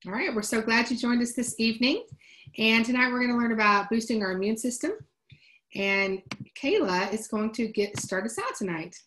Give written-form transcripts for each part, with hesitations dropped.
All right, we're so glad you joined us this evening. And tonight we're going to learn about boosting our immune system. And Kayla is going to start us out tonight.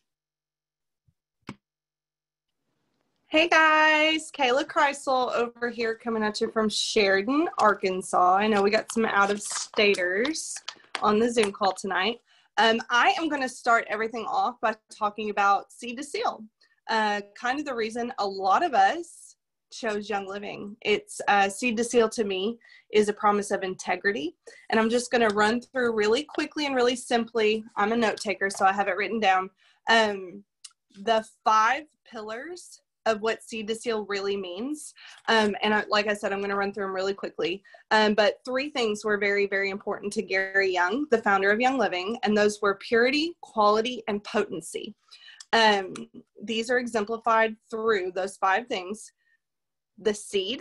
Hey guys, Kayla Krisell over here coming at you from Sheridan, Arkansas. I know we got some out-of-staters on the Zoom call tonight. I am going to start everything off by talking about Seed to Seal. Kind of the reason a lot of us chose Young Living. It's Seed to Seal to me is a promise of integrity. And I'm just going to run through really quickly and really simply. I'm a note taker, so I have it written down. The 5 pillars of what Seed to Seal really means. Like I said, I'm going to run through them really quickly. But 3 things were very, very important to Gary Young, the founder of Young Living, and those were purity, quality, and potency. These are exemplified through those 5 things: the seed,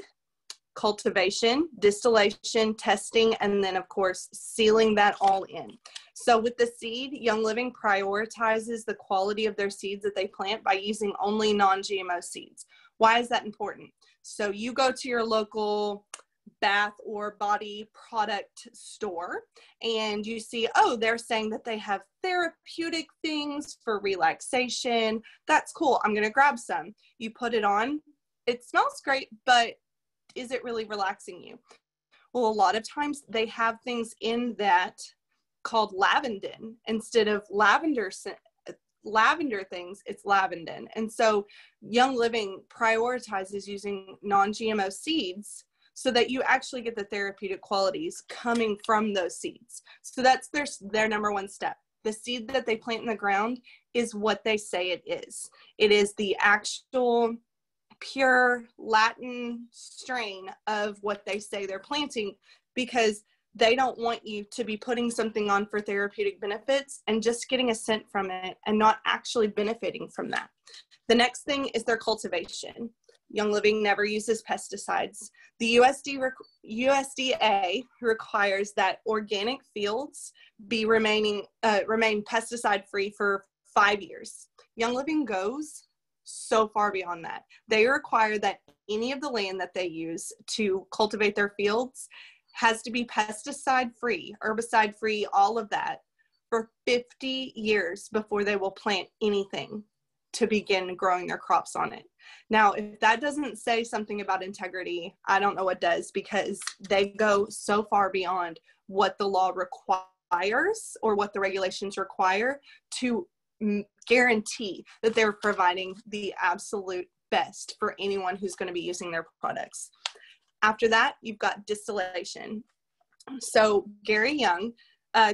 cultivation, distillation, testing, and then of course, sealing that all in. So with the seed, Young Living prioritizes the quality of their seeds that they plant by using only non-GMO seeds. Why is that important? So you go to your local bath or body product store and you see, oh, they're saying that they have therapeutic things for relaxation. That's cool. I'm going to grab some. You put it on. It smells great, but is it really relaxing you? Well, a lot of times they have things in that called lavandin instead of lavender things. It's lavandin. And so Young Living prioritizes using non-GMO seeds so that you actually get the therapeutic qualities coming from those seeds. So that's their number 1 step. The seed that they plant in the ground is what they say it is. It is the actual pure Latin strain of what they say they're planting, because they don't want you to be putting something on for therapeutic benefits and just getting a scent from it and not actually benefiting from that. The next thing is their cultivation. Young Living never uses pesticides. The USDA requires that organic fields remain pesticide-free for 5 years. Young Living goes so far beyond that. They require that any of the land that they use to cultivate their fields has to be pesticide-free, herbicide-free, all of that, for 50 years before they will plant anything to begin growing their crops on it. Now, if that doesn't say something about integrity, I don't know what does, because they go so far beyond what the law requires or what the regulations require to guarantee that they're providing the absolute best for anyone who's going to be using their products. After that, you've got distillation. So Gary Young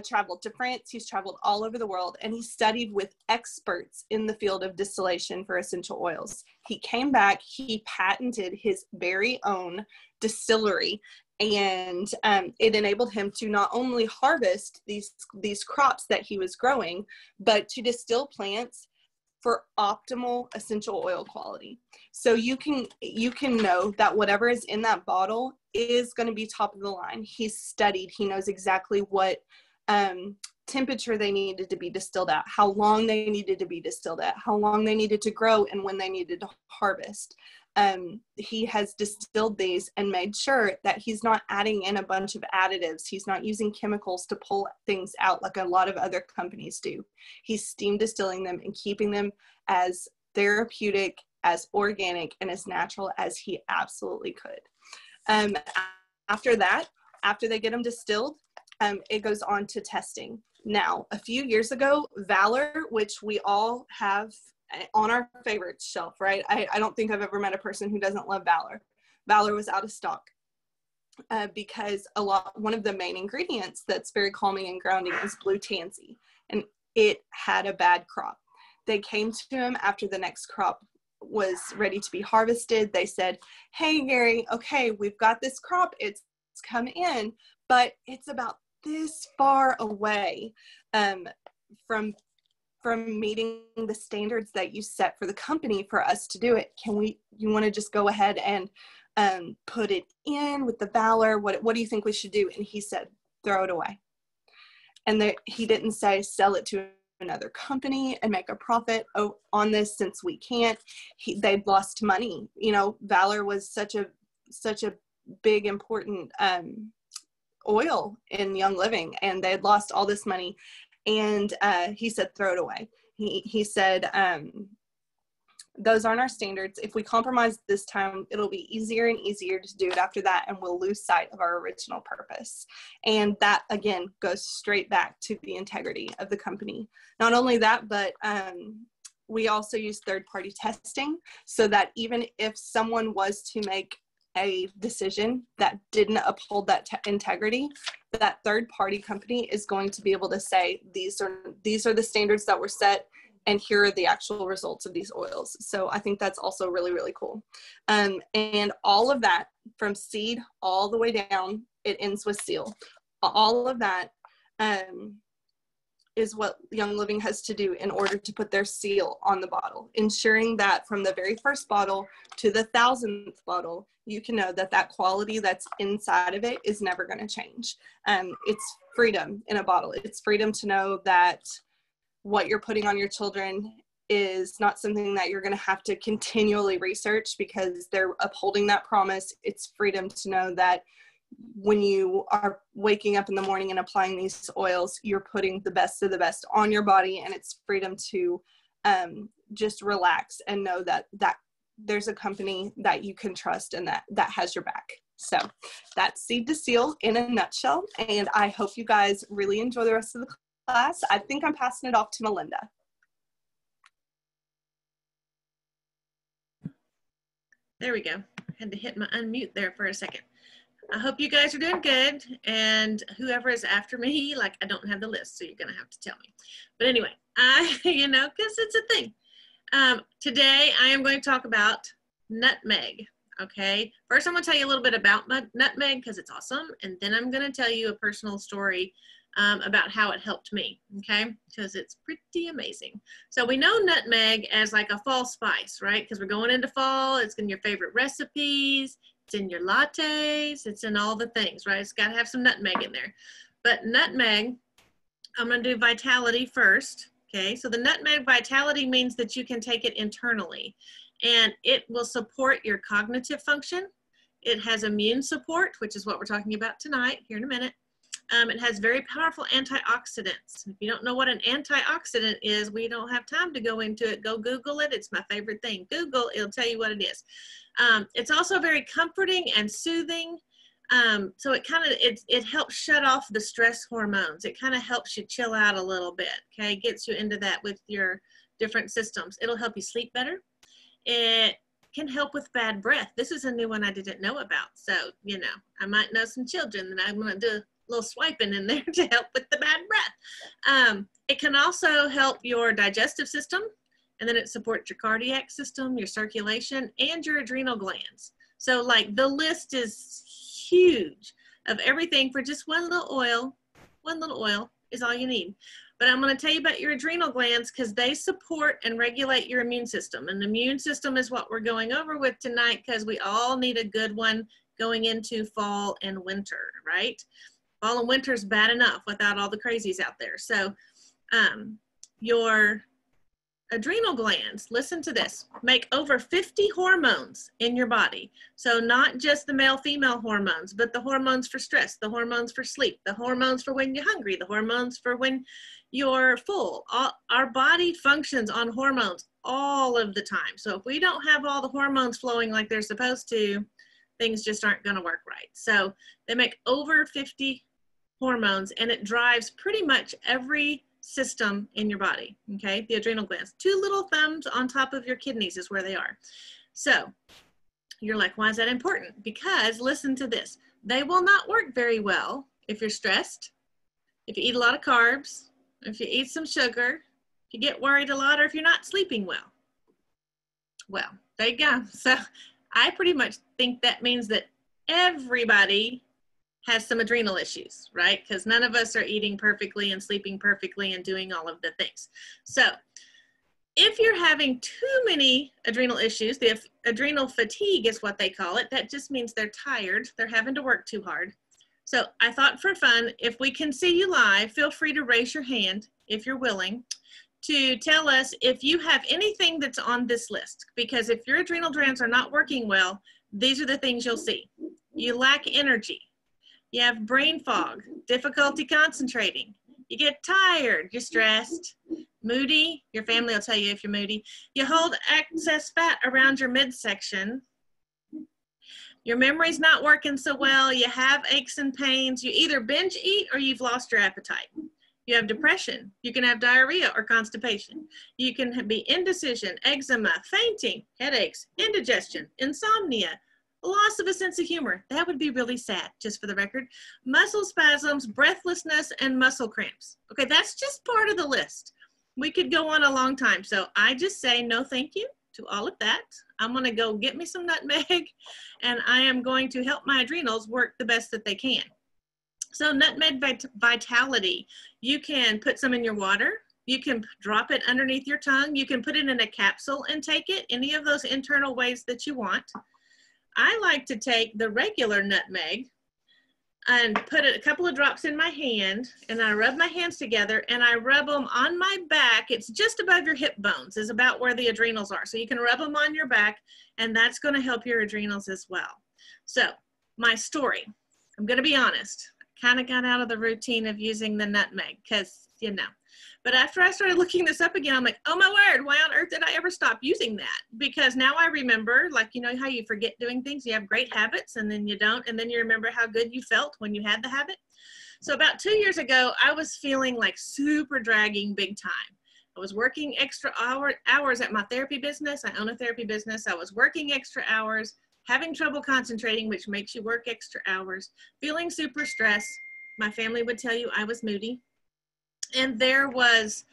traveled to France. He's traveled all over the world, and he studied with experts in the field of distillation for essential oils. He came back, he patented his very own distillery, and it enabled him to not only harvest these crops that he was growing, but to distill plants for optimal essential oil quality. So you can know that whatever is in that bottle is going to be top of the line. He's studied, he knows exactly what temperature they needed to be distilled at, how long they needed to be distilled at, how long they needed to grow, and when they needed to harvest. He has distilled these and made sure that he's not adding in a bunch of additives. He's not using chemicals to pull things out like a lot of other companies do. He's steam distilling them and keeping them as therapeutic, as organic, and as natural as he absolutely could. After that, after they get them distilled, it goes on to testing. Now, a few years ago, Valor, which we all have on our favorite shelf, right? I don't think I've ever met a person who doesn't love Valor. Valor was out of stock because one of the main ingredients that's very calming and grounding is blue tansy, and it had a bad crop. They came to him after the next crop was ready to be harvested. They said, hey, Gary, okay, we've got this crop. It's come in, but it's about this far away from meeting the standards that you set for the company for us to do it. You want to just go ahead and put it in with the Valor? What do you think we should do? And he said, throw it away. And he didn't say sell it to another company and make a profit on this, since we can't. They'd lost money. Valor was such a such a big, important oil in Young Living, and they had lost all this money. And he said, throw it away. He said, those aren't our standards. If we compromise this time, it'll be easier and easier to do it after that, and we'll lose sight of our original purpose. And that, again, goes straight back to the integrity of the company. Not only that, but we also use third-party testing, so that even if someone was to make a decision that didn't uphold that integrity, that third-party company is going to be able to say, these are the standards that were set, and here are the actual results of these oils. So I think that's also really, really cool. And all of that, from seed all the way down, it ends with seal. All of that is what Young Living has to do in order to put their seal on the bottle, ensuring that from the very first bottle to the 1,000th bottle, you can know that that quality that's inside of it is never going to change. It's freedom in a bottle. It's freedom to know that what you're putting on your children is not something that you're going to have to continually research, because they're upholding that promise. It's freedom to know that when you are waking up in the morning and applying these oils, you're putting the best of the best on your body, and it's freedom to just relax and know that there's a company that you can trust and that has your back. So that's Seed to Seal in a nutshell, and I hope you guys really enjoy the rest of the class. I think I'm passing it off to Melinda. There we go. I had to hit my unmute there for a second. I hope you guys are doing good, and whoever is after me, like, I don't have the list, so you're gonna have to tell me. But anyway, because it's a thing. Today I am going to talk about nutmeg, okay? First I'm gonna tell you a little bit about nutmeg because it's awesome, and then I'm gonna tell you a personal story about how it helped me, okay? Because it's pretty amazing. So we know nutmeg as like a fall spice, right? Because we're going into fall, it's in your favorite recipes, it's in your lattes, it's in all the things, right? It's got to have some nutmeg in there. But nutmeg, I'm going to do vitality first, okay? So the nutmeg vitality means that you can take it internally, and it will support your cognitive function. It has immune support, which is what we're talking about tonight, here in a minute. It has very powerful antioxidants. If you don't know what an antioxidant is, we don't have time to go into it. Go Google it. It's my favorite thing. Google, it'll tell you what it is. It's also very comforting and soothing. So it helps shut off the stress hormones. It kind of helps you chill out a little bit, okay? Gets you into that with your different systems. It'll help you sleep better. It can help with bad breath. This is a new one I didn't know about. So, you know, I might know some children that I'm going to do little swiping in there to help with the bad breath. It can also help your digestive system, and then it supports your cardiac system, your circulation, and your adrenal glands. So like the list is huge of everything for just one little oil. One little oil is all you need. But I'm going to tell you about your adrenal glands because they support and regulate your immune system. And the immune system is what we're going over with tonight because we all need a good one going into fall and winter, right? Fall and winter is bad enough without all the crazies out there. So your adrenal glands, listen to this, make over 50 hormones in your body. So not just the male-female hormones, but the hormones for stress, the hormones for sleep, the hormones for when you're hungry, the hormones for when you're full. Our body functions on hormones all of the time. So if we don't have all the hormones flowing like they're supposed to, things just aren't going to work right. So they make over 50 hormones, and it drives pretty much every system in your body, okay? The adrenal glands. Two little thumbs on top of your kidneys is where they are. So you're like, why is that important? Because listen to this. They will not work very well if you're stressed, if you eat a lot of carbs, if you eat some sugar, if you get worried a lot, or if you're not sleeping well. Well, there you go. So I pretty much think that means that everybody has some adrenal issues, right? Because none of us are eating perfectly and sleeping perfectly and doing all of the things. So if you're having too many adrenal issues, the adrenal fatigue is what they call it. That just means they're tired. They're having to work too hard. So I thought for fun, if we can see you live, feel free to raise your hand if you're willing to tell us if you have anything that's on this list. Because if your adrenal glands are not working well, these are the things you'll see. You lack energy. You have brain fog, difficulty concentrating. You get tired, you're stressed, moody. Your family will tell you if you're moody. You hold excess fat around your midsection. Your memory's not working so well. You have aches and pains. You either binge eat or you've lost your appetite. You have depression. You can have diarrhea or constipation. You can be indecision, eczema, fainting, headaches, indigestion, insomnia, loss of a sense of humor. That would be really sad, just for the record. Muscle spasms, breathlessness, and muscle cramps. Okay, that's just part of the list. We could go on a long time. So I just say no thank you to all of that. I'm going to go get me some nutmeg, and I am going to help my adrenals work the best that they can. So nutmeg vitality, you can put some in your water. You can drop it underneath your tongue. You can put it in a capsule and take it, any of those internal ways that you want. I like to take the regular nutmeg and put a couple of drops in my hand, and I rub my hands together and I rub them on my back. It's just above your hip bones is about where the adrenals are. So you can rub them on your back, and that's going to help your adrenals as well. So my story, I'm going to be honest, kind of got out of the routine of using the nutmeg because, you know, but after I started looking this up again, I'm like, oh my word, why on earth did I ever stop using that? Because now I remember, like, you know how you forget doing things? You have great habits and then you don't, and then you remember how good you felt when you had the habit. So about 2 years ago, I was feeling like super dragging big time. I was working extra hours at my therapy business. I own a therapy business. I was working extra hours, having trouble concentrating, which makes you work extra hours, feeling super stressed. My family would tell you I was moody. And there was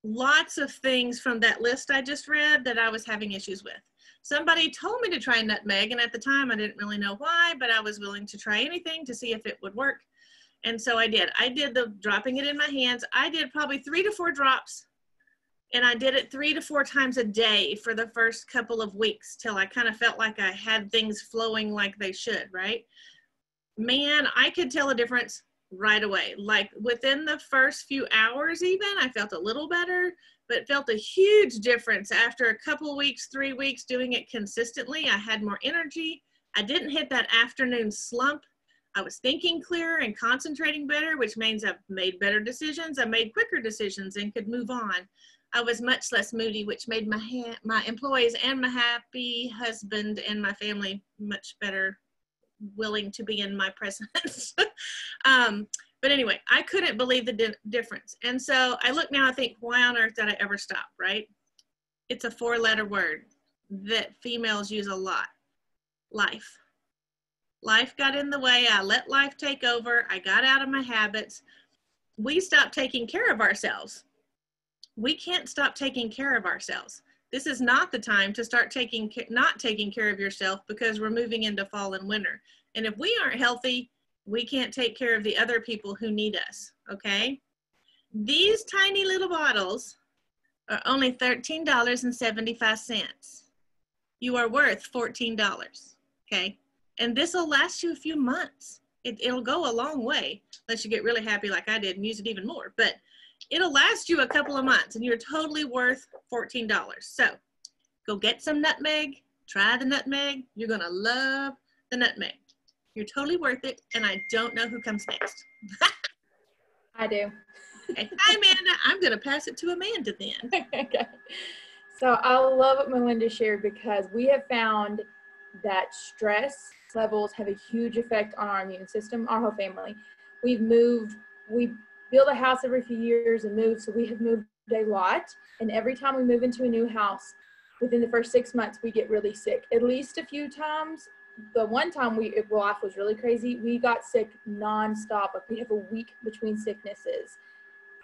lots of things from that list I just read that I was having issues with. Somebody told me to try nutmeg, and at the time I didn't really know why, but I was willing to try anything to see if it would work. And so I did. I did the dropping it in my hands. I did probably 3 to 4 drops, and I did it 3 to 4 times a day for the first couple of weeks till I kind of felt like I had things flowing like they should, right? Man, I could tell a difference right away. Like within the first few hours even, I felt a little better, but felt a huge difference after a couple weeks, 3 weeks doing it consistently. I had more energy. I didn't hit that afternoon slump. I was thinking clearer and concentrating better, which means I've made better decisions. I made quicker decisions and could move on. I was much less moody, which made my employees and my happy husband and my family much better willing to be in my presence. But anyway, I couldn't believe the difference. And so I look now, I think, why on earth did I ever stop, right? It's a 4-letter word that females use a lot. Life. Life got in the way. I let life take over. I got out of my habits. We stopped taking care of ourselves. We can't stop taking care of ourselves. This is not the time to start not taking care of yourself, because we're moving into fall and winter. And if we aren't healthy, we can't take care of the other people who need us, okay? These tiny little bottles are only $13.75. You are worth $14, okay? And this will last you a few months. It'll go a long way, unless you get really happy like I did and use it even more. But it'll last you a couple of months, and you're totally worth $14. So go get some nutmeg, try the nutmeg. You're gonna love the nutmeg. You're totally worth it, and I don't know who comes next. I do. Okay. Hi, Amanda. I'm gonna pass it to Amanda then. Okay. So I love what Melinda shared, because we have found that stress levels have a huge effect on our immune system, our whole family. We build a house every few years and move, so we have moved a lot. And every time we move into a new house, within the first 6 months, we get really sick, at least a few times. The one time life was really crazy, we got sick nonstop. Like we have a week between sicknesses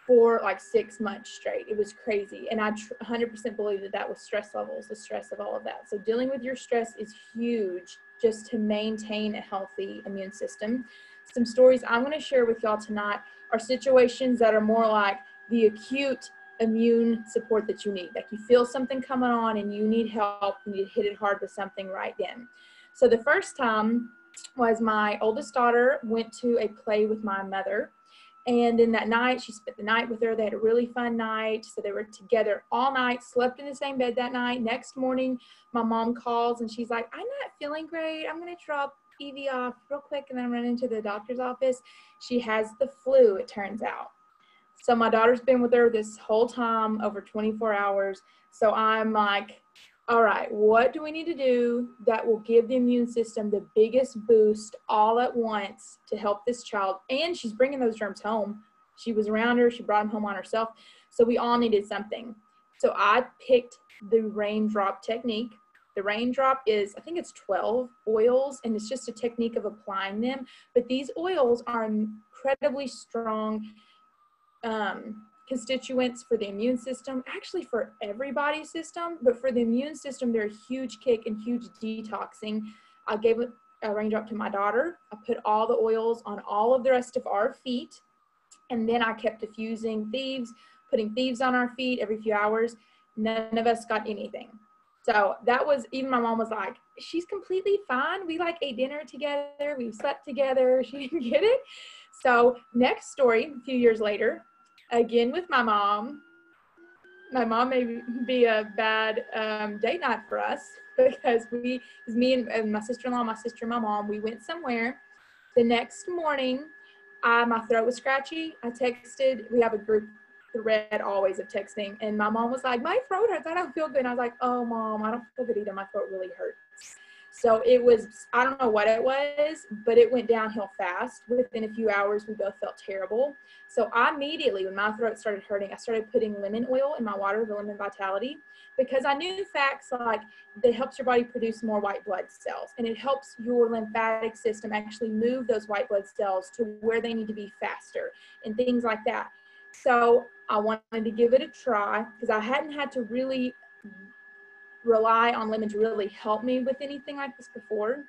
for like 6 months straight. It was crazy. And I 100% believe that was stress levels, the stress of all of that. So dealing with your stress is huge just to maintain a healthy immune system. Some stories I'm going to share with y'all tonight are situations that are more like the acute immune support that you need. Like you feel something coming on and you need help, and you hit it hard with something right then. So the first time was my oldest daughter went to a play with my mother, And then that night, she spent the night with her. They had a really fun night. So they were together all night, slept in the same bed that night. Next morning, my mom calls and she's like, I'm not feeling great. I'm going to drop Evie off real quick and then run into the doctor's office. She has the flu, it turns out. So my daughter's been with her this whole time, over 24 hours. So I'm like, all right, what do we need to do that will give the immune system the biggest boost all at once to help this child? And she's bringing those germs home. She was around her. She brought them home on herself. So we all needed something. So I picked the raindrop technique. The raindrop is, I think it's 12 oils, and it's just a technique of applying them. But these oils are incredibly strong constituents for the immune system, actually for everybody's system, but for the immune system, they're a huge kick and huge detoxing. I gave a raindrop to my daughter. I put all the oils on all of the rest of our feet, and then I kept diffusing thieves, putting thieves on our feet every few hours. None of us got anything. So that was, even my mom was like, she's completely fine. We like ate dinner together. We slept together. She didn't get it. So next story, a few years later, again with my mom. My mom may be a bad date night for us because it was me and my sister-in-law, my sister and my mom, we went somewhere. The next morning, my throat was scratchy. I texted, we have a group thread always of texting, and my mom was like, my throat hurts, I don't feel good. And I was like, oh mom, I don't feel good either, my throat really hurts. So it was, I don't know what it was, but it went downhill fast. Within a few hours, we both felt terrible. So I immediately, when my throat started hurting, I started putting lemon oil in my water, the Lemon Vitality, because I knew facts like that helps your body produce more white blood cells, and it helps your lymphatic system actually move those white blood cells to where they need to be faster and things like that. So I wanted to give it a try because I hadn't had to really rely on lemon to really help me with anything like this before.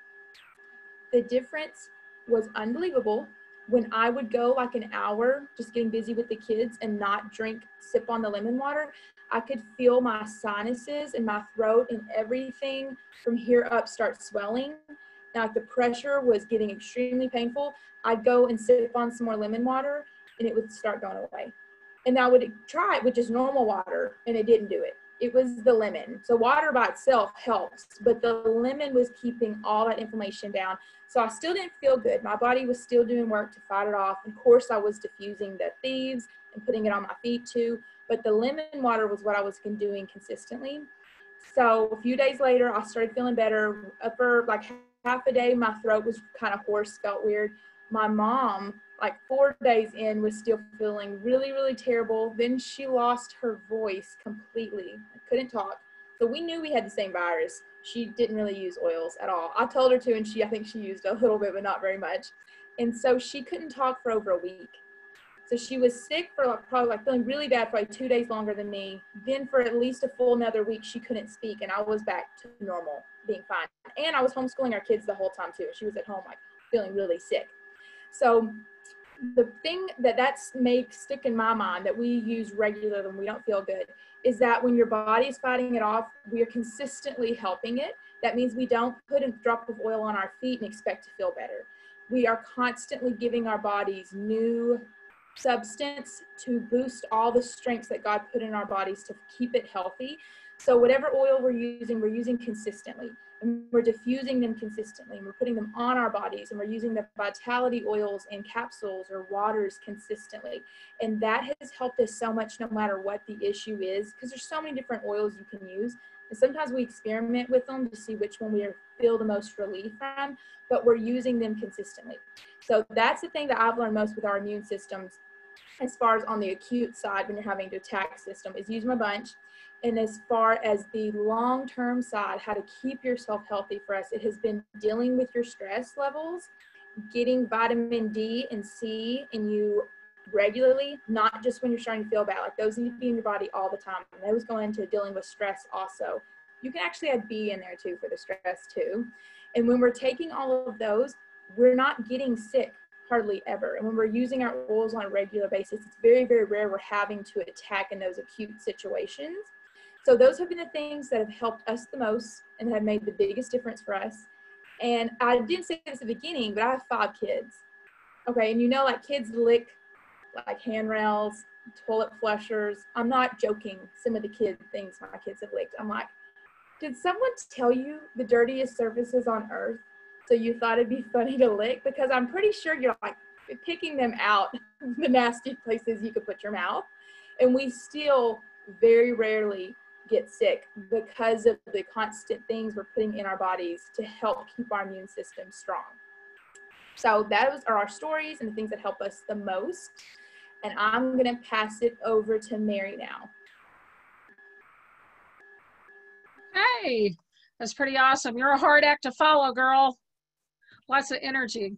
The difference was unbelievable. When I would go like an hour just getting busy with the kids and not sip on the lemon water, I could feel my sinuses and my throat and everything from here up start swelling. And like the pressure was getting extremely painful. I'd go and sip on some more lemon water and it would start going away. And I would try it with just normal water and it didn't do it. It was the lemon. So water by itself helps, but the lemon was keeping all that inflammation down. So I still didn't feel good. My body was still doing work to fight it off. Of course, I was diffusing the thieves and putting it on my feet too, but the lemon water was what I was doing consistently. So a few days later, I started feeling better. For like half a day, my throat was kind of hoarse, felt weird. My mom, like 4 days in, was still feeling really, really terrible. Then she lost her voice completely. I couldn't talk. So we knew we had the same virus. She didn't really use oils at all. I told her to, and I think she used a little bit, but not very much. And so she couldn't talk for over a week. So she was sick for probably feeling really bad for like 2 days longer than me. Then for at least a full another week, she couldn't speak, and I was back to normal, being fine. And I was homeschooling our kids the whole time too. She was at home like feeling really sick. So the thing that's stick in my mind that we use regularly when we don't feel good is that when your body is fighting it off, we are consistently helping it. That means we don't put a drop of oil on our feet and expect to feel better. We are constantly giving our bodies new substance to boost all the strengths that God put in our bodies to keep it healthy. So whatever oil we're using consistently. And we're diffusing them consistently, and we're putting them on our bodies, and we're using the vitality oils in capsules or waters consistently. And that has helped us so much no matter what the issue is, because there's so many different oils you can use. And sometimes we experiment with them to see which one we feel the most relief from, but we're using them consistently. So that's the thing that I've learned most with our immune systems, as far as on the acute side when you're having to attack system, is use them a bunch. And as far as the long-term side, how to keep yourself healthy for us, it has been dealing with your stress levels, getting vitamin D and C in you regularly, not just when you're starting to feel bad. Like those need to be in your body all the time. And those go into dealing with stress also. You can actually add B in there too for the stress too. And when we're taking all of those, we're not getting sick hardly ever. And when we're using our oils on a regular basis, it's very, very rare we're having to attack in those acute situations. So those have been the things that have helped us the most and have made the biggest difference for us. And I didn't say this at the beginning, but I have 5 kids. Okay, and like kids lick like handrails, toilet flushers. I'm not joking. Some of the things my kids have licked. I'm like, did someone tell you the dirtiest surfaces on earth? So you thought it'd be funny to lick? Because I'm pretty sure you're like picking them out, the nasty places you could put your mouth. And we still very rarely get sick because of the constant things we're putting in our bodies to help keep our immune system strong. So those are our stories and the things that help us the most. And I'm going to pass it over to Mary now. Hey, that's pretty awesome. You're a hard act to follow, girl. Lots of energy.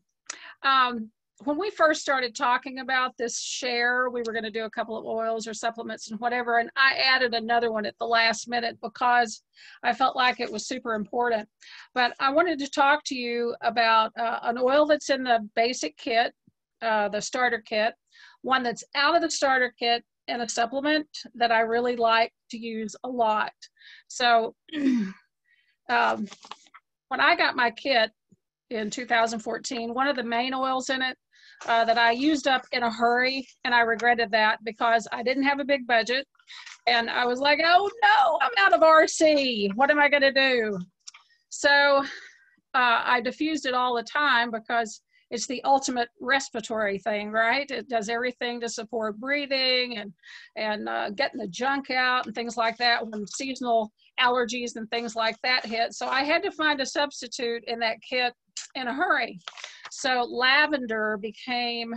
When we first started talking about this share, we were going to do a couple of oils or supplements and whatever, and I added another one at the last minute because I felt like it was super important. But I wanted to talk to you about an oil that's in the basic kit, the starter kit, one that's out of the starter kit, and a supplement that I really like to use a lot. So when I got my kit in 2014, one of the main oils in it that I used up in a hurry, and I regretted that because I didn't have a big budget, and I was like, oh no, I'm out of RC. What am I going to do? So I diffused it all the time because it's the ultimate respiratory thing, right? It does everything to support breathing and getting the junk out and things like that when seasonal allergies and things like that hit. So I had to find a substitute in that kit in a hurry. So lavender became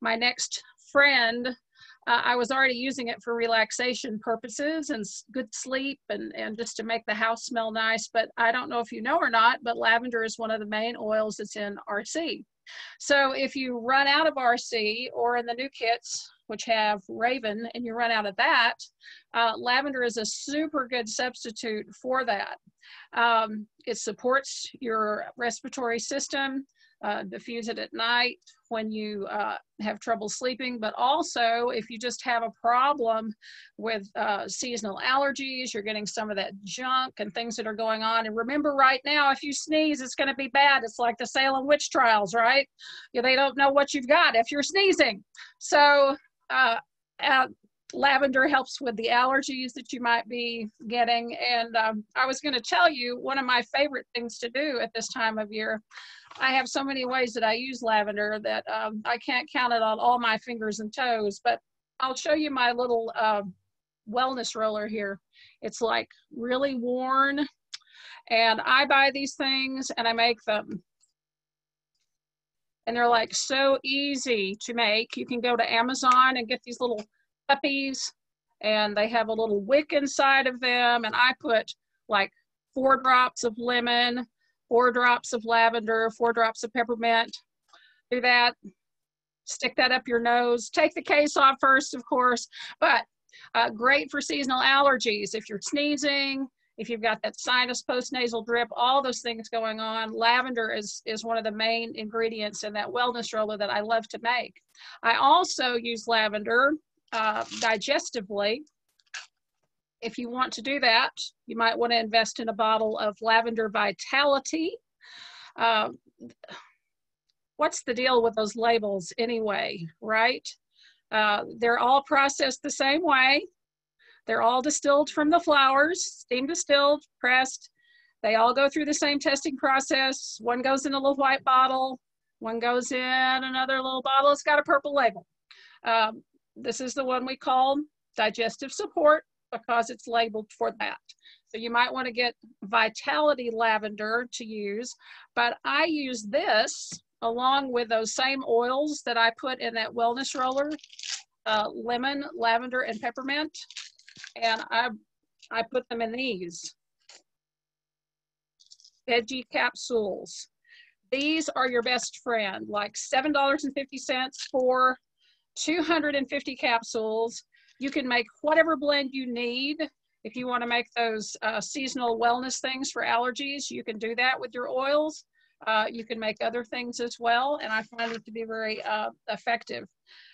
my next friend. I was already using it for relaxation purposes and good sleep and just to make the house smell nice. But I don't know if you know or not, but lavender is one of the main oils that's in RC. So if you run out of RC or in the new kits, which have Raven, and you run out of that, lavender is a super good substitute for that. It supports your respiratory system. Diffuse it at night when you have trouble sleeping, but also if you just have a problem with seasonal allergies, you're getting some of that junk and things that are going on. And remember, right now, if you sneeze, it's going to be bad. It's like the Salem witch trials, right? Yeah, they don't know what you've got if you're sneezing. So lavender helps with the allergies that you might be getting. And I was going to tell you one of my favorite things to do at this time of year. I have so many ways that I use lavender that I can't count it on all my fingers and toes, but I'll show you my little wellness roller here. It's like really worn, and I buy these things and I make them. And they're like so easy to make. You can go to Amazon and get these little puppies, and they have a little wick inside of them, and I put like 4 drops of lemon, 4 drops of lavender, 4 drops of peppermint. Do that, stick that up your nose, take the case off first, of course, but great for seasonal allergies. If you're sneezing, if you've got that sinus postnasal drip, all those things going on, lavender is one of the main ingredients in that wellness roller that I love to make. I also use lavender digestively. If you want to do that, you might want to invest in a bottle of Lavender Vitality. What's the deal with those labels anyway, right? They're all processed the same way. They're all distilled from the flowers, steam distilled, pressed. They all go through the same testing process. One goes in a little white bottle. One goes in another little bottle. It's got a purple label. This is the one we call Digestive Support, because it's labeled for that. So you might want to get Vitality Lavender to use, but I use this along with those same oils that I put in that wellness roller, lemon, lavender, and peppermint, and I put them in these veggie capsules. These are your best friend, like $7.50 for 250 capsules. You can make whatever blend you need. If you want to make those seasonal wellness things for allergies, you can do that with your oils. You can make other things as well, and I find it to be very effective.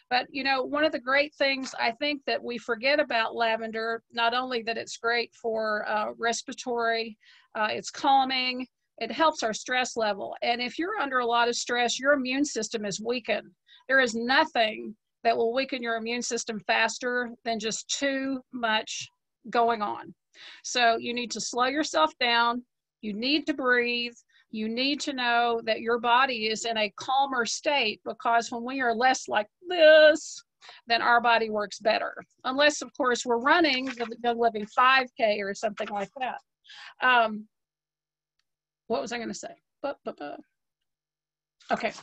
But, you know, one of the great things I think that we forget about lavender, not only that it's great for respiratory, it's calming, it helps our stress level. And if you're under a lot of stress, your immune system is weakened. There is nothing that will weaken your immune system faster than just too much going on. So you need to slow yourself down. You need to breathe. You need to know that your body is in a calmer state, because when we are less like this, then our body works better. Unless, of course, we're running the living 5K or something like that. What was I going to say? Okay.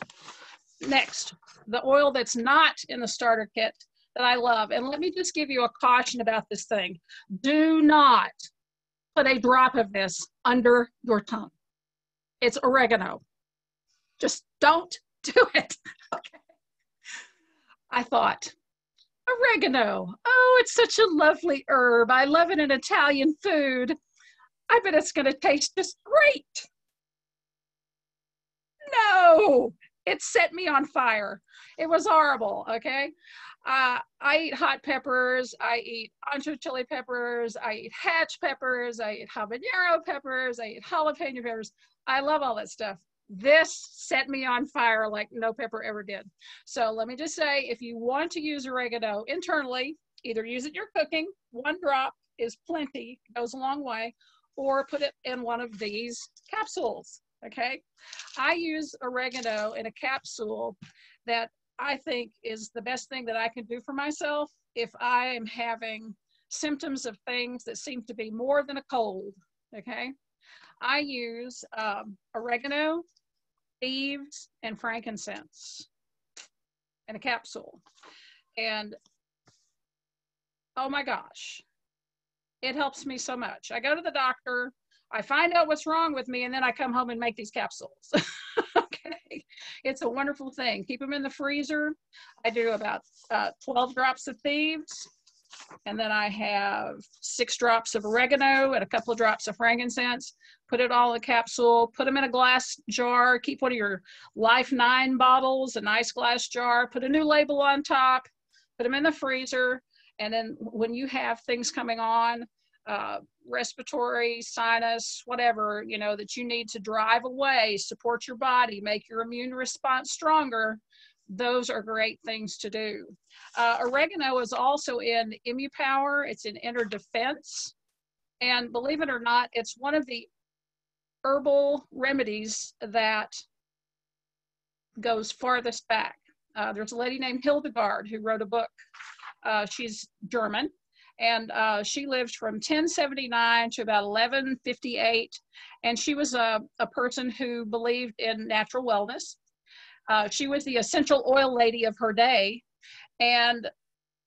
Next, the oil that's not in the starter kit that I love. And let me just give you a caution about this thing. Do not put a drop of this under your tongue. It's oregano. Just don't do it. Okay. I thought, oregano. Oh, it's such a lovely herb. I love it in Italian food. I bet it's going to taste just great. No, it set me on fire. It was horrible, okay? I eat hot peppers. I eat ancho chili peppers. I eat hatch peppers. I eat habanero peppers. I eat jalapeno peppers. I love all that stuff. This set me on fire like no pepper ever did. So let me just say, if you want to use oregano internally, either use it in your cooking, 1 drop is plenty, goes a long way, or put it in one of these capsules, okay? I use oregano in a capsule that I think is the best thing that I can do for myself if I am having symptoms of things that seem to be more than a cold, okay? I use oregano, thieves, and frankincense in a capsule. And oh my gosh, it helps me so much. I go to the doctor, I find out what's wrong with me, and then I come home and make these capsules. Okay, it's a wonderful thing. Keep them in the freezer. I do about 12 drops of thieves, and then I have 6 drops of oregano and a couple of drops of frankincense. Put it all in a capsule, put them in a glass jar, keep one of your Life 9 bottles, a nice glass jar, put a new label on top, put them in the freezer, and then when you have things coming on, respiratory, sinus, whatever, you know, that you need to drive away, support your body, make your immune response stronger, those are great things to do. Oregano is also in ImmuPower. It's in Inner Defense. And believe it or not, it's one of the herbal remedies that goes farthest back. There's a lady named Hildegard who wrote a book. She's German, and she lived from 1079 to about 1158. And she was a person who believed in natural wellness. She was the essential oil lady of her day. And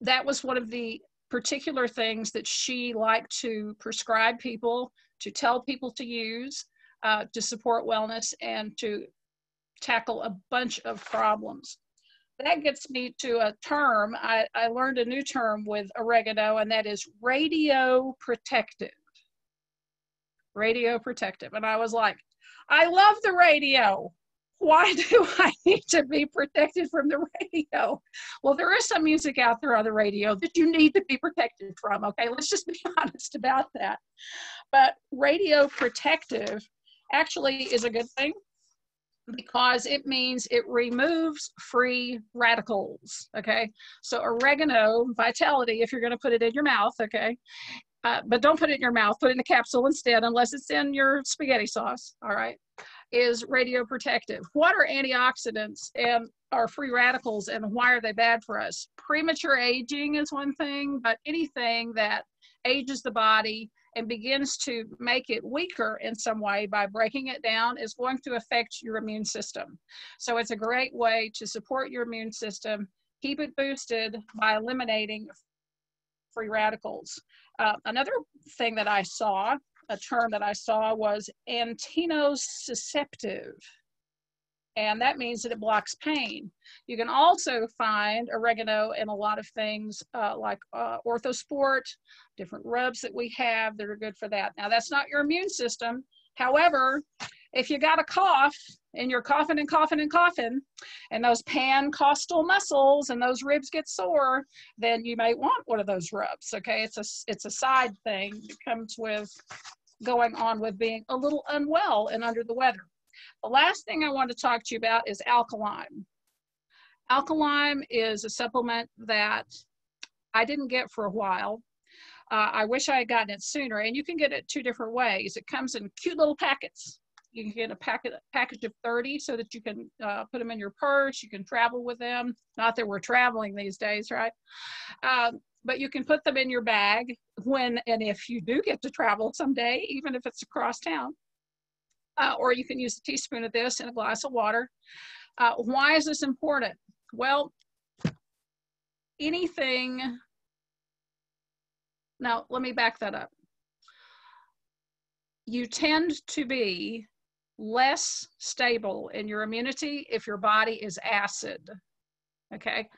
that was one of the particular things that she liked to prescribe people, to tell people to use, to support wellness and to tackle a bunch of problems. That gets me to a term. I learned a new term with oregano, and that is radioprotective. Radioprotective. And I was like, I love the radio. Why do I need to be protected from the radio? Well, there is some music out there on the radio that you need to be protected from, okay? Let's just be honest about that. But radioprotective actually is a good thing because it means it removes free radicals, okay? So oregano, Vitality, if you're gonna put it in your mouth, okay? But don't put it in your mouth, put it in a capsule instead, unless it's in your spaghetti sauce, all right? Is radioprotective. What are antioxidants and are free radicals, and why are they bad for us? Premature aging is one thing, but anything that ages the body and begins to make it weaker in some way by breaking it down is going to affect your immune system. So it's a great way to support your immune system, keep it boosted by eliminating free radicals. Another thing that I saw, a term that I saw, was antinosceptive. And that means that it blocks pain. You can also find oregano in a lot of things like Orthosport, different rubs that we have that are good for that. Now, that's not your immune system. However, if you got a cough and you're coughing and coughing and coughing, and those pancostal muscles and those ribs get sore, then you might want one of those rubs, okay? It's a side thing that comes with going on with being a little unwell and under the weather. The last thing I want to talk to you about is alkaline. Alkalign is a supplement that I didn't get for a while. I wish I had gotten it sooner, and you can get it 2 different ways. It comes in cute little packets. You can get a package of 30 so that you can put them in your purse. You can travel with them. Not that we're traveling these days, right? But you can put them in your bag when and if you do get to travel someday, even if it's across town. Or you can use a teaspoon of this in a glass of water. Why is this important? Well, now let me back that up. You tend to be less stable in your immunity if your body is acid, okay?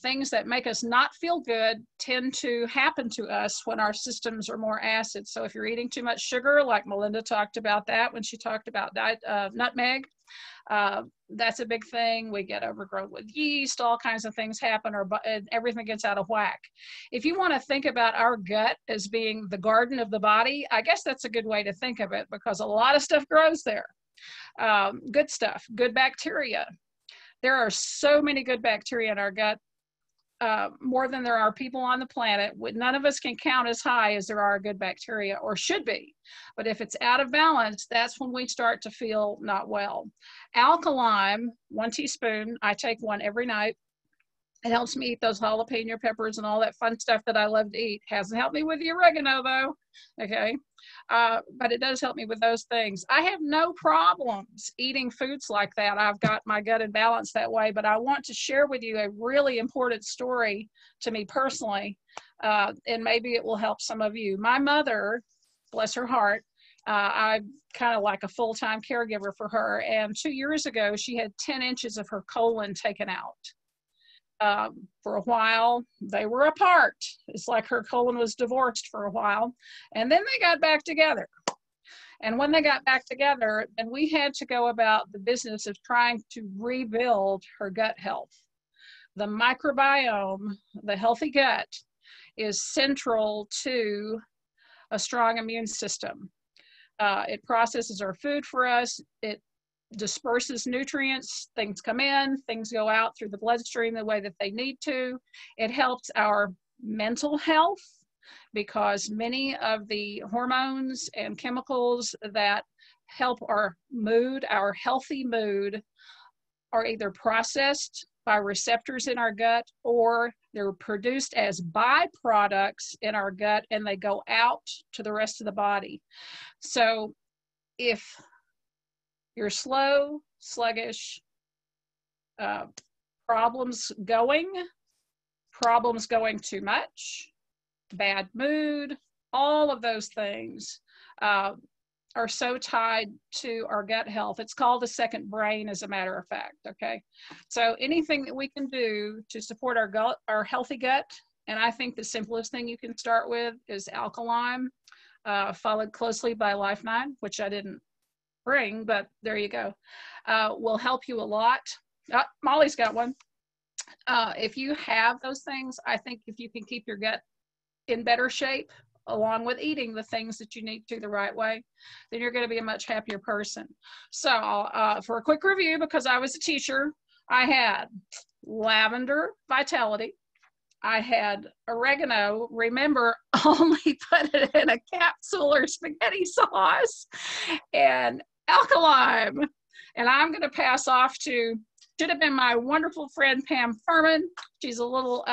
Things that make us not feel good tend to happen to us when our systems are more acid. So if you're eating too much sugar, like Melinda talked about that when she talked about nutmeg, that's a big thing. We get overgrown with yeast, all kinds of things happen, and everything gets out of whack. If you want to think about our gut as being the garden of the body, I guess that's a good way to think of it, because a lot of stuff grows there. Good stuff, good bacteria. There are so many good bacteria in our gut, more than there are people on the planet. None of us can count as high as there are good bacteria, or should be. But if it's out of balance, that's when we start to feel not well. Alkalign, 1 teaspoon, I take 1 every night. It helps me eat those jalapeno peppers and all that fun stuff that I love to eat. Hasn't helped me with the oregano though, okay? But it does help me with those things. I have no problems eating foods like that. I've got my gut in balance that way, but I want to share with you a really important story to me personally, and maybe it will help some of you. My mother, bless her heart, I'm kind of like a full-time caregiver for her, and 2 years ago, she had 10 inches of her colon taken out. For a while, they were apart. It's like her colon was divorced for a while. And then they got back together. And when they got back together, then we had to go about the business of trying to rebuild her gut health. The microbiome, the healthy gut, is central to a strong immune system. It processes our food for us. It disperses nutrients, things come in, things go out through the bloodstream the way that they need to. It helps our mental health, because many of the hormones and chemicals that help our mood, our healthy mood, are either processed by receptors in our gut, or they're produced as byproducts in our gut and they go out to the rest of the body. So if you're slow, sluggish, problems going too much, bad mood, all of those things are so tied to our gut health. It's called a second brain, as a matter of fact, okay? So anything that we can do to support our healthy gut, and I think the simplest thing you can start with is Alkalign, followed closely by Life9, which I didn't bring, but there you go, will help you a lot. Molly's got one. If you have those things, I think if you can keep your gut in better shape, along with eating the things that you need to the right way, then you're going to be a much happier person. So for a quick review, because I was a teacher, I had lavender vitality. I had oregano, remember, only put it in a capsule or spaghetti sauce, and Alkalign. And I'm going to pass off to, should have been my wonderful friend Pam Furman. She's a little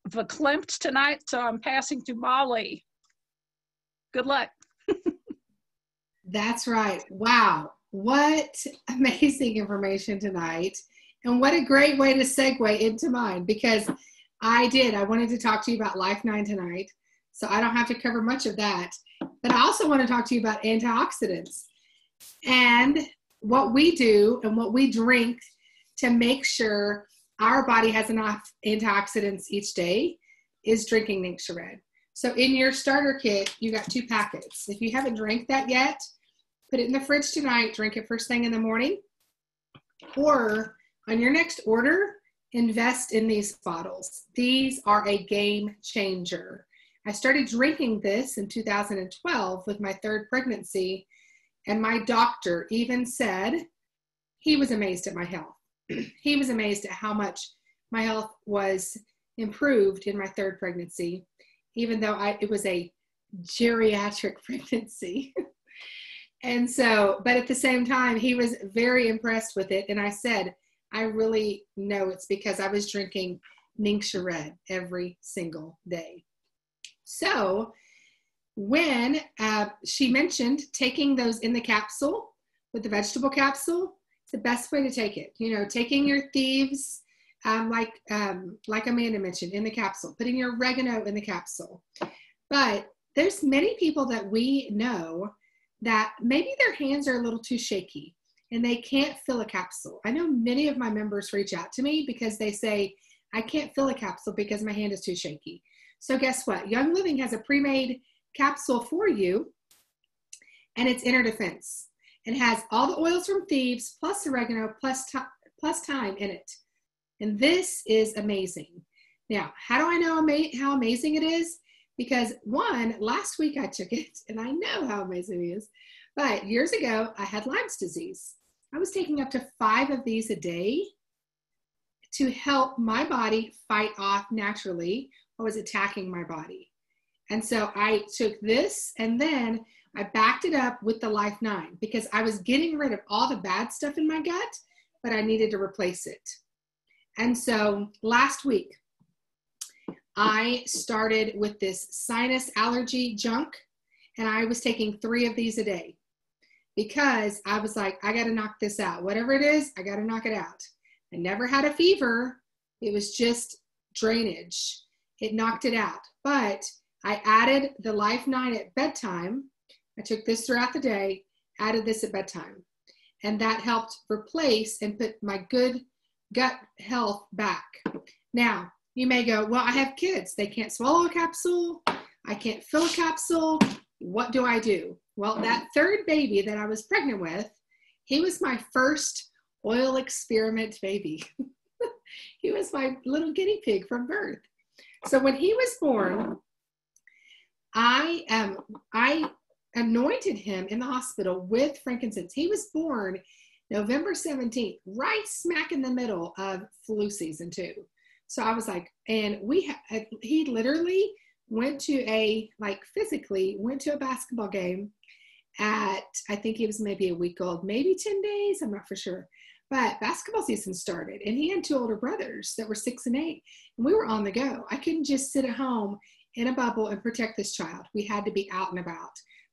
verklempt tonight, so I'm passing to Molly. Good luck. That's right. Wow. What amazing information tonight. And what a great way to segue into mine, because I wanted to talk to you about Life9 tonight, so I don't have to cover much of that. But I also want to talk to you about antioxidants and what we do and what we drink to make sure our body has enough antioxidants each day is drinking Ningxia Red. So in your starter kit, you got 2 packets. If you haven't drank that yet, put it in the fridge tonight, drink it first thing in the morning, or on your next order, invest in these bottles. These are a game changer. I started drinking this in 2012 with my 3rd pregnancy, and my doctor even said he was amazed at my health. he was amazed at how much my health was improved in my third pregnancy, even though it was a geriatric pregnancy. And so, but at the same time, he was very impressed with it. And I said, I really know it's because I was drinking Ningxia Red every single day. So when she mentioned taking those in the capsule with the vegetable capsule, it's the best way to take it. You know, taking your thieves, like Amanda mentioned, in the capsule, putting your oregano in the capsule. But there's many people that we know that maybe their hands are a little too shaky and they can't fill a capsule. I know many of my members reach out to me because they say, I can't fill a capsule because my hand is too shaky. So guess what? Young Living has a pre-made capsule for you, and it's Inner Defense. It has all the oils from thieves, plus oregano, plus thyme in it. And this is amazing. Now, how do I know how amazing it is? Because one, last week I took it, and I know how amazing it is. But years ago, I had Lyme's disease. I was taking up to 5 of these a day to help my body fight off naturally what was attacking my body. And so I took this, and then I backed it up with the Life 9 because I was getting rid of all the bad stuff in my gut, but I needed to replace it. And so last week, I started with this sinus allergy junk, and I was taking 3 of these a day because I was like, I got to knock this out. Whatever it is, I got to knock it out. I never had a fever. It was just drainage. It knocked it out. But I added the Life 9 at bedtime. I took this throughout the day, added this at bedtime. And that helped replace and put my good gut health back. Now, you may go, well, I have kids. They can't swallow a capsule. I can't fill a capsule. What do I do? Well, that third baby that I was pregnant with, he was my first oil experiment baby. He was my little guinea pig from birth. So when he was born, I anointed him in the hospital with frankincense. He was born November 17th, right smack in the middle of flu season too. So I was like, and he literally went to physically went to a basketball game at, I think he was maybe a week old, maybe 10 days, I'm not for sure. But basketball season started, and he had 2 older brothers that were 6 and 8, and we were on the go. I couldn't just sit at home in a bubble and protect this child. We had to be out and about.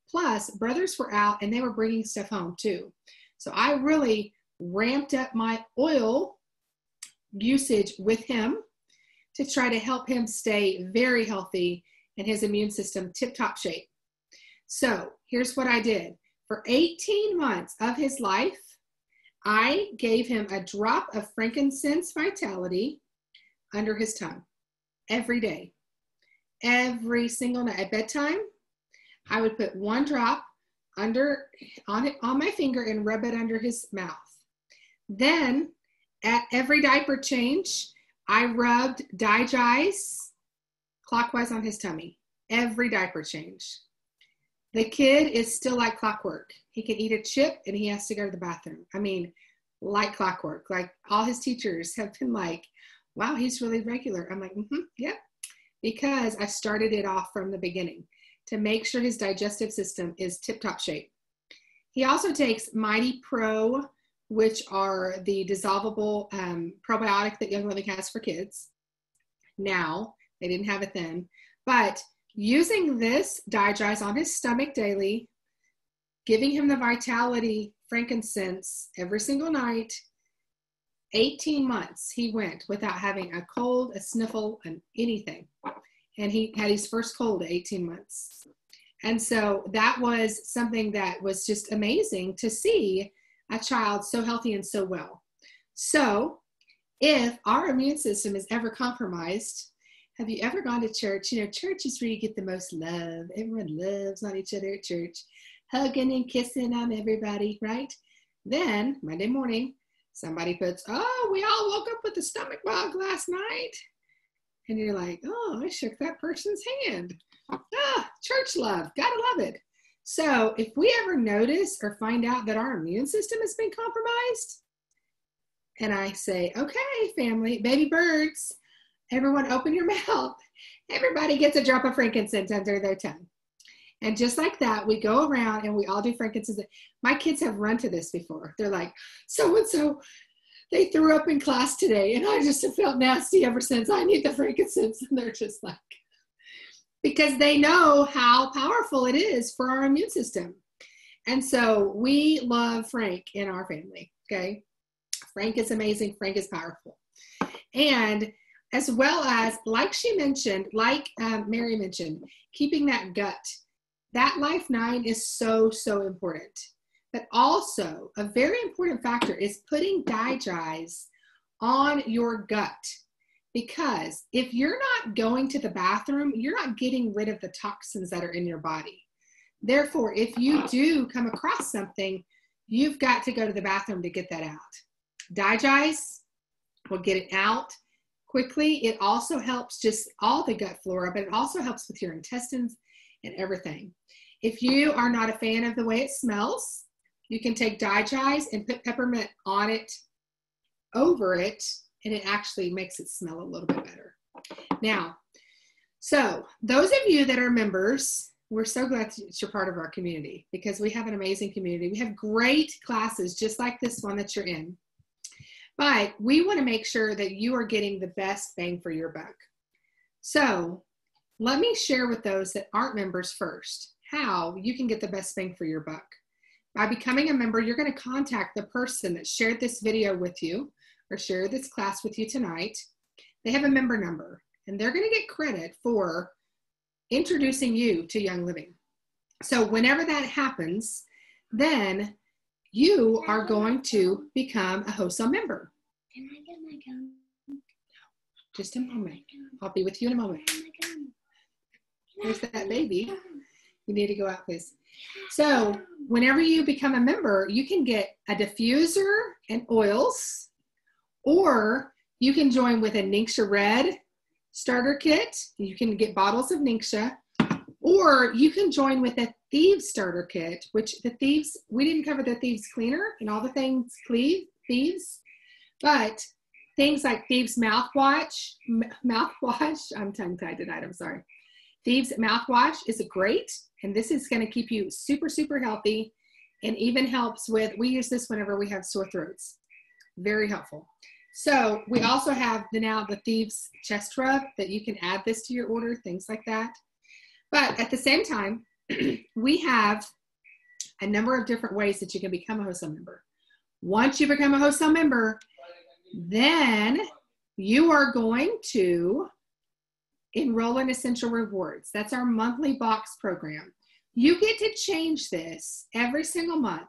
Plus, brothers were out, and they were bringing stuff home too. So I really ramped up my oil usage with him to try to help him stay very healthy and his immune system tip-top shape. So here's what I did. For 18 months of his life, I gave him a drop of frankincense vitality under his tongue every day, every single night. At bedtime, I would put 1 drop on my finger and rub it under his mouth. Then at every diaper change, I rubbed Digize clockwise on his tummy, every diaper change. The kid is still like clockwork. He can eat a chip and he has to go to the bathroom. I mean, like clockwork. Like all his teachers have been like, wow, he's really regular. I'm like, yep. Because I started it off from the beginning to make sure his digestive system is tip-top shape. He also takes Mighty Pro, which are the dissolvable probiotic that Young Living has for kids. Now, they didn't have it then, but using this Digize on his stomach daily, giving him the vitality frankincense every single night, 18 months he went without having a cold, a sniffle, and anything. And he had his first cold at 18 months. And so that was something that was just amazing to see a child so healthy and so well. So if our immune system is ever compromised, have you ever gone to church? You know, church is where you get the most love. Everyone loves on each other at church, hugging and kissing on everybody, right? Then Monday morning, somebody puts, oh, we all woke up with a stomach bug last night. And you're like, oh, I shook that person's hand. Ah, church love, gotta love it. So if we ever notice or find out that our immune system has been compromised, and I say, okay, family, baby birds, everyone open your mouth. Everybody gets a drop of frankincense under their tongue. And just like that, we go around and we all do frankincense. My kids have run to this before. They're like, so-and-so, they threw up in class today, and I just have felt nasty ever since. I need the frankincense. And they're just like, because they know how powerful it is for our immune system. And so we love Frank in our family, okay? Frank is amazing. Frank is powerful. And as well as, like she mentioned, like Mary mentioned, keeping that gut. That Life 9 is so, so important. But also, a very important factor is putting DiGize on your gut. Because if you're not going to the bathroom, you're not getting rid of the toxins that are in your body. Therefore, if you do come across something, you've got to go to the bathroom to get that out. DiGize will get it out quickly. It also helps just all the gut flora, but it also helps with your intestines and everything. If you are not a fan of the way it smells, you can take DiGize and put peppermint on it, over it, and it actually makes it smell a little bit better. Now, so those of you that are members, we're so glad that you're part of our community because we have an amazing community. We have great classes just like this one that you're in. But we want to make sure that you are getting the best bang for your buck. So let me share with those that aren't members first how you can get the best bang for your buck. By becoming a member, you're going to contact the person that shared this video with you or shared this class with you tonight. They have a member number, and they're going to get credit for introducing you to Young Living. So whenever that happens, then you are going to become a wholesale member. Can I get my gum? Just a moment. I'll be with you in a moment. There's that baby. You need to go out, please. So whenever you become a member, you can get a diffuser and oils, or you can join with a Ningxia Red starter kit. You can get bottles of Ningxia, or you can join with a Thieves starter kit, which the Thieves, we didn't cover the Thieves cleaner and all the things Thieves, but things like Thieves mouthwash, I'm tongue-tied tonight, I'm sorry. Thieves mouthwash is great, and this is going to keep you super, super healthy, and even helps with, we use this whenever we have sore throats. Very helpful. So we also have now the Thieves chest rub that you can add this to your order, things like that. But at the same time, we have a number of different ways that you can become a wholesale member. Once you become a wholesale member, then you are going to enroll in Essential Rewards. That's our monthly box program. You get to change this every single month.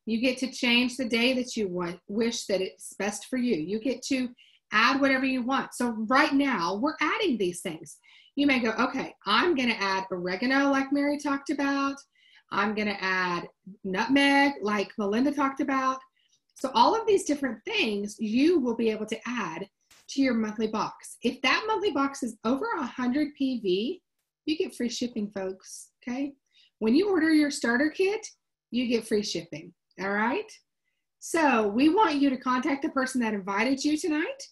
You get to change the day that you wish that it's best for you. You get to add whatever you want. So right now, we're adding these things. You may go, okay, I'm going to add oregano like Mary talked about. I'm going to add nutmeg like Melinda talked about. So all of these different things you will be able to add to your monthly box. If that monthly box is over 100 PV, you get free shipping, folks, okay? When you order your starter kit, you get free shipping, all right? So we want you to contact the person that invited you tonight.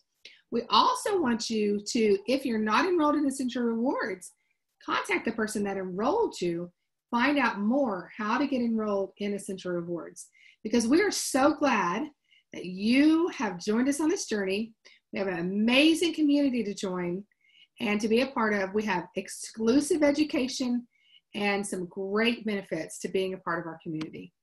We also want you to, if you're not enrolled in Essential Rewards, contact the person that enrolled you, find out more how to get enrolled in Essential Rewards, because we are so glad that you have joined us on this journey. We have an amazing community to join and to be a part of. We have exclusive education and some great benefits to being a part of our community.